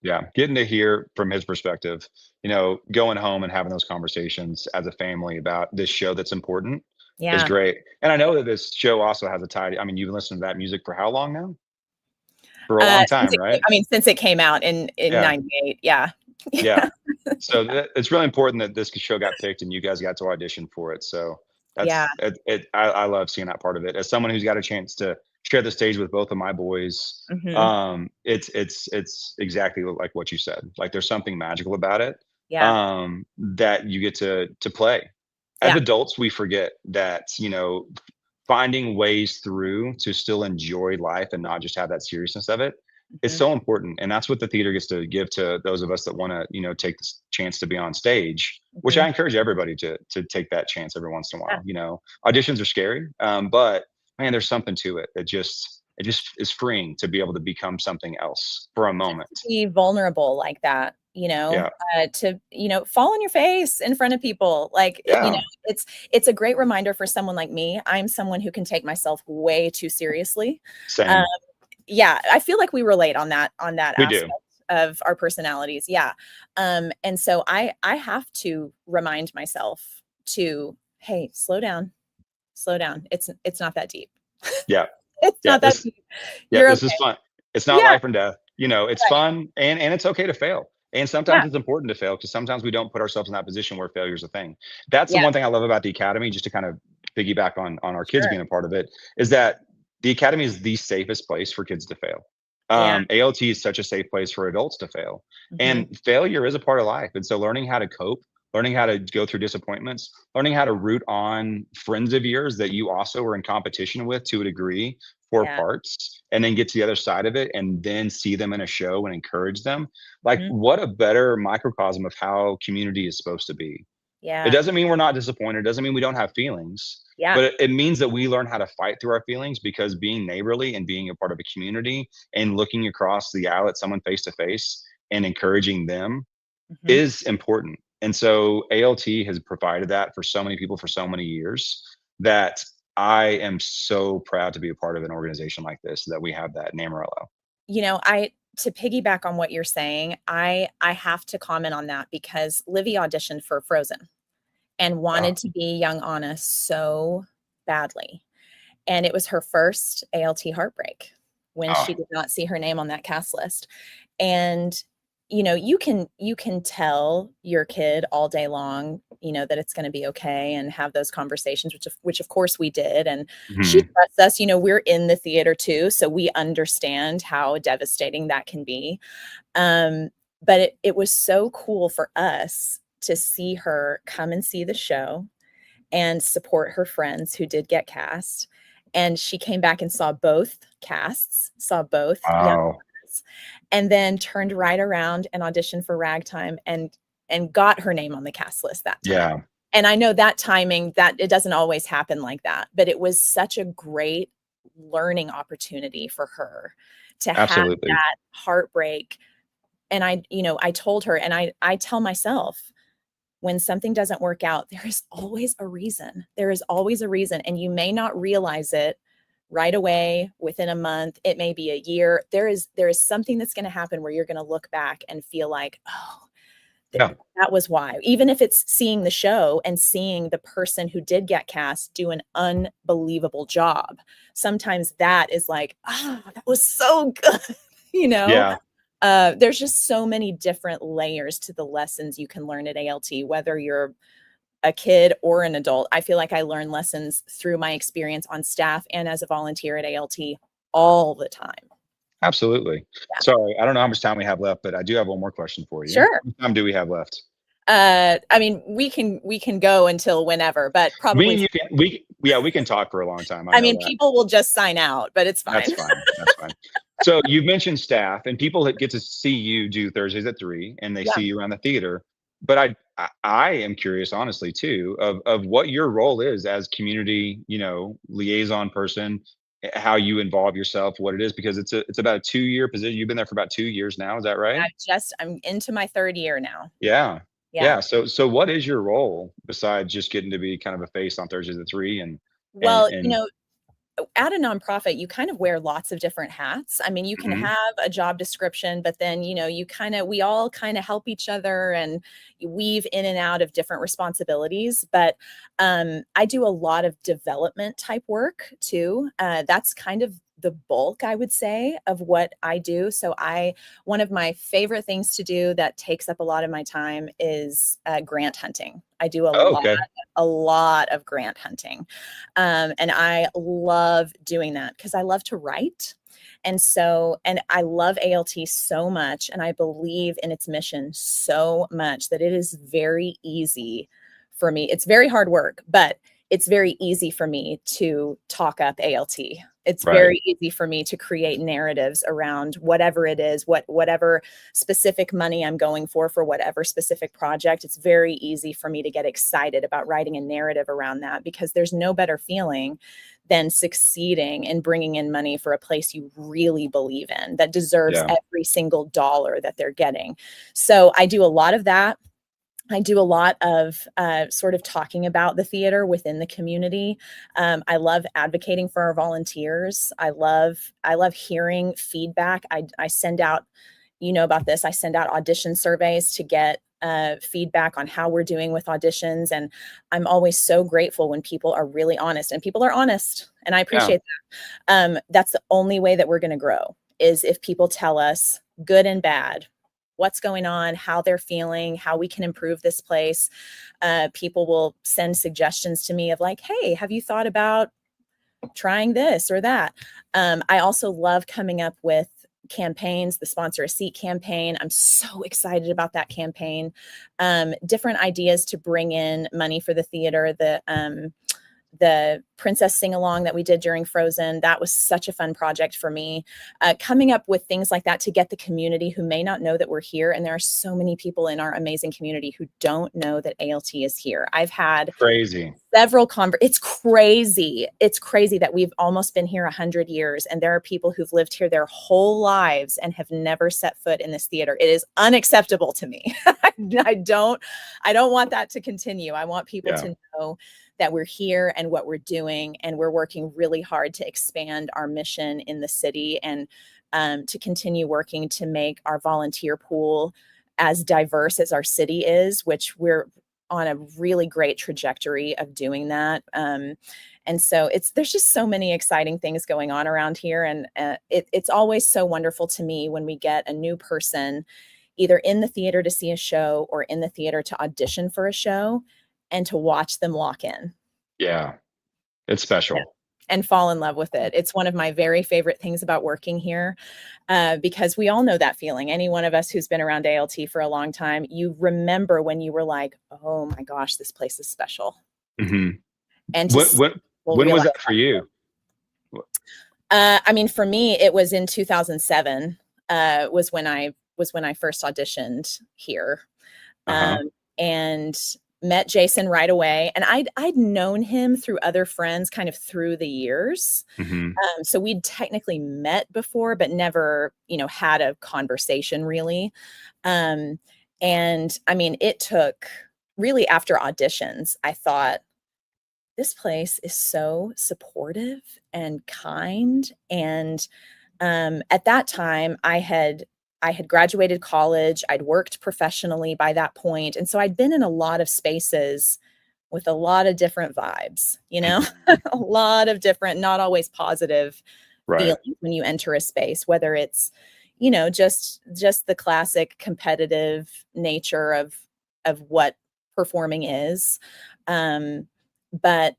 Yeah, getting to hear from his perspective, going home and having those conversations as a family about this show that's important is Yeah. great. And I know that this show also has a tie. I mean, you've listened to that music for how long now? For a long Since time, right? since it came out in Yeah, 98. Yeah. yeah. So it's really important that this show got picked and you guys got to audition for it. So Yeah. I love seeing that part of it. As someone who's got a chance to share the stage with both of my boys, Mhm. it's exactly like what you said. Like there's something magical about it, Yeah. that you get to play. As Yeah. adults, we forget that, finding ways through to still enjoy life and not just have that seriousness of it is Mhm. so important. And that's what the theater gets to give to those of us that want to, take this chance to be on stage, which I Mhm. encourage everybody to take that chance every once in a Yeah. while. Auditions are scary, but man, there's something to it that it just is freeing to be able to become something else for a Just moment. to be vulnerable like that, Yeah. to, fall on your face in front of people. Like, Yeah. it's a great reminder for someone like me. I'm someone who can take myself way too seriously. Um, Same. yeah, I feel like we relate on that We do. aspect of our personalities. Yeah. And so I have to remind myself to, hey, slow down, slow down. It's not that deep. Yeah. It's Yeah. not that deep. Yeah, You're this is okay. fun. It's not Yeah. life or death. It's Right. fun and it's okay to fail. And Yeah. sometimes it's important to fail because sometimes we don't put ourselves in that position where failure is a thing. That's the Yeah. one thing I love about the academy, just to kind of piggyback on our kids Sure. being a part of it, is that the academy is the safest place for kids to fail. Yeah. ALT is such a safe place for adults to fail. Mhm. And failure is a part of life. And so learning how to cope, learning how to go through disappointments, learning how to root on friends of yours that you also are in competition with to a degree for Yeah. parts, and then get to the other side of it and then see them in a show and encourage them. Like, Mhm. what a better microcosm of how community is supposed to be. It Yeah. doesn't mean we're not disappointed. It doesn't mean we don't have feelings, Yeah. but it means that we learn how to fight through our feelings, because being neighborly and being a part of a community and looking across the aisle at someone face to face and encouraging them Mhm. is important. And so ALT has provided that for so many people for so many years, that I am so proud to be a part of an organization like this, that we have that in Amarillo. I to piggyback on what you're saying, I have to comment on that because Livy auditioned for Frozen and Wow. wanted to be young Anna so badly. And it was her first ALT heartbreak when Oh, she did not see her name on that cast list. And you can tell your kid all day long, that it's going to be okay and have those conversations, which of course we did. And she mhm. trusts us, we're in the theater too, so we understand how devastating that can be. But it was so cool for us to see her come and see the show and support her friends who did get cast. And she came back and saw both casts, saw both young Wow. ones, and then turned right around and auditioned for Ragtime and got her name on the cast list that time. Yeah, And I know that timing, that it doesn't always happen like that, but it was such a great learning opportunity for her to have absolutely. that heartbreak. And I told her, and I tell myself, when something doesn't work out, there is always a reason. There is always a reason. And you may not realize it right away within a month. It may be a year. There is something that's going to happen where you're going to look back and feel like, oh, Yeah, that was why. Even if it's seeing the show and seeing the person who did get cast do an unbelievable job. Sometimes that is like, ah, that was so good, you know? yeah, There's just so many different layers to the lessons you can learn at ALT, whether you're a kid or an adult. I feel like I learn lessons through my experience on staff and as a volunteer at ALT all the time. absolutely. Yeah. Sorry, I don't know how much time we have left, but I do have one more question for you. Sure. How much time do we have left? I mean, we can go until whenever, but Me probably and you can yeah, we can talk for a long time. I I know mean, that. people will just sign out, but it's That's fine. fine. That's fine. So you've mentioned staff, and people that get to see you do Thursdays at 3, and they Yeah. see you around the theater. But I am curious, honestly, too, of what your role is as community, liaison person, how you involve yourself, what it is, because it's about a 2-year position. You've been there for about 2 years now. Is that right? I'm into my 3rd year now. Yeah. Yeah. Yeah. So what is your role besides just getting to be kind of a face on Thursdays at 3 and Well, and at a nonprofit, you kind of wear lots of different hats. I mean, you can mhm. have a job description, but then, we all kind of help each other and you weave in and out of different responsibilities. But I do a lot of development type work too. That's kind of the bulk, I would say, of what I do. So one of my favorite things to do that takes up a lot of my time is grant hunting. I do Oh, okay. a lot of grant hunting. And I love doing that because I love to write. And I love ALT so much, and I believe in its mission so much that it is very easy for me. It's very hard work, but it's very easy for me to talk up ALT. It's Right. very easy for me to create narratives around whatever it is, whatever specific money I'm going for whatever specific project. It's very easy for me to get excited about writing a narrative around that because there's no better feeling than succeeding and bringing in money for a place you really believe in that deserves Yeah. every single dollar that they're getting. So I do a lot of that. I do a lot of sort of talking about the theater within the community. I love advocating for our volunteers. I love hearing feedback. I send out, about this. I send out audition surveys to get feedback on how we're doing with auditions, and I'm always so grateful when people are really honest. And people are honest, and I Yeah. appreciate that. That's the only way that we're going to grow is if people tell us good and bad what's going on, how they're feeling, how we can improve this place. People will send suggestions to me of like, hey, have you thought about trying this or that? I also love coming up with campaigns, the Sponsor a Seat campaign. I'm so excited about that campaign. Different ideas to bring in money for the theater. The Princess Sing Along that we did during Frozen. That was such a fun project for me. Coming up with things like that to get the community who may not know that we're here. And there are so many people in our amazing community who don't know that ALT is here. I've had Crazy. several it's crazy. It's crazy that we've almost been here 100 years. And there are people who've lived here their whole lives and have never set foot in this theater. It is unacceptable to me. I don't want that to continue. I want people to know that we're here and what we're doing, and we're working really hard to expand our mission in the city, and to continue working to make our volunteer pool as diverse as our city is, which we're on a really great trajectory of doing that. And so there's just so many exciting things going on around here. And it's always so wonderful to me when we get a new person either in the theater to see a show or in the theater to audition for a show, and to watch them walk in. Yeah, it's special. Yeah. And fall in love with it. It's one of my very favorite things about working here, because we all know that feeling. Any one of us who's been around ALT for a long time, you remember when you were like, oh my gosh, this place is special. Mm-hmm. And when was that for you? I mean, for me, it was in 2007, was when I first auditioned here. And met Jason right away. And I'd known him through other friends kind of through the years. Mm-hmm. So we'd technically met before, but never, had a conversation really. And I mean, it took really after auditions, I thought, this place is so supportive and kind. And at that time I had graduated college. I'd worked professionally by that point. And so I'd been in a lot of spaces with a lot of different vibes, a lot of different, not always positive feelings when you enter a space, whether it's, just the classic competitive nature of what performing is. But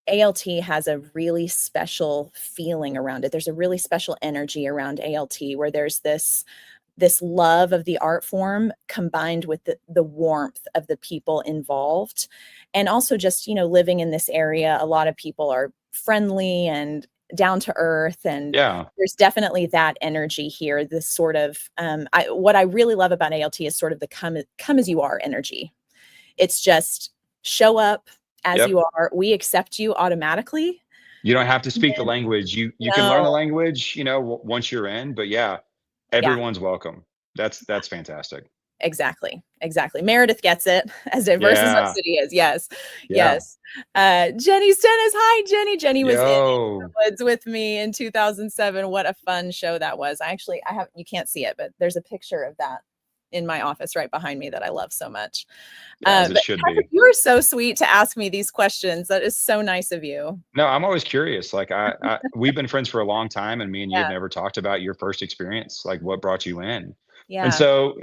ALT has a really special feeling around it. There's a really special energy around ALT where there's this love of the art form combined with the warmth of the people involved. And also just, living in this area, a lot of people are friendly and down to earth. And there's definitely that energy here. This sort of, what I really love about ALT is sort of the come as you are energy. It's just show up as you are. We accept you automatically. You don't have to speak the language. You can learn the language, once you're in, but everyone's welcome. That's fantastic. Exactly. Meredith gets it, as diverse as our city is. Yes. Jenny Stennis. Hi, Jenny. Jenny was in the woods with me in 2007. What a fun show that was. You can't see it, but there's a picture of that in my office right behind me that I love so much. As it should be. You are so sweet to ask me these questions. That is so nice of you. No, I'm always curious. Like we've been friends for a long time, and me and you have never talked about your first experience, like what brought you in. Yeah. And so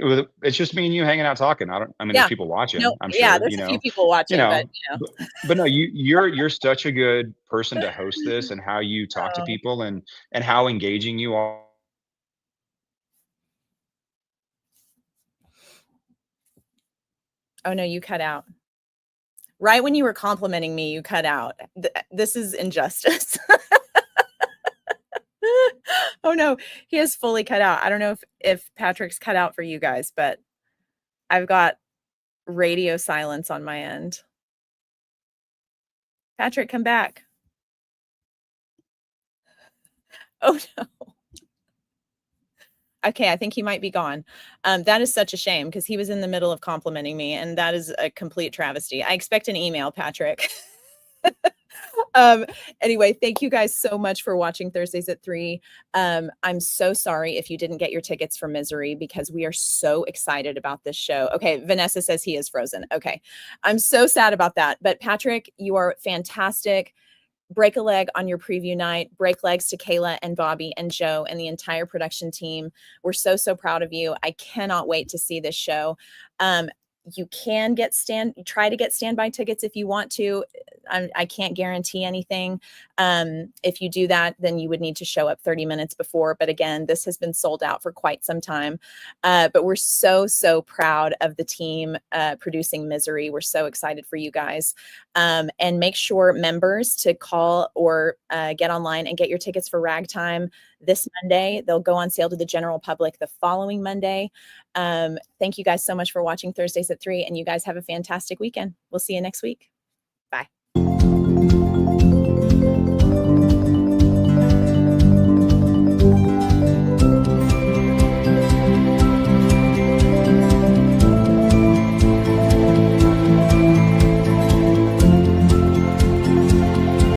it's just me and you hanging out talking. There's people watching. I'm sure. Yeah, there's a few people watching. But no, you're such a good person to host this, and how you talk to people, and how engaging you are. Oh no, you cut out. Right when you were complimenting me, you cut out. This is injustice. Oh no, he has fully cut out. I don't know if Patrick's cut out for you guys, but I've got radio silence on my end. Patrick, come back. Oh no. Okay, I think he might be gone. That is such a shame, because he was in the middle of complimenting me, and that is a complete travesty. I expect an email, Patrick. Anyway, thank you guys so much for watching Thursdays at 3. I'm so sorry if you didn't get your tickets for Misery, because we are so excited about this show. Okay, Vanessa says he is Frozen. Okay, I'm so sad about that. But Patrick, you are fantastic. Break a leg on your preview night. Break legs to Kayla and Bobby and Joe and the entire production team. We're so proud of you. I cannot wait to see this show. You can try to get standby tickets if you want to. I can't guarantee anything. If you do that, then you would need to show up 30 minutes before. But again, this has been sold out for quite some time. But we're so, so proud of the team producing Misery. We're so excited for you guys. And make sure members to call or get online and get your tickets for Ragtime this Monday. They'll go on sale to the general public the following Monday. Thank you guys so much for watching Thursdays at 3, and you guys have a fantastic weekend. We'll see you next week.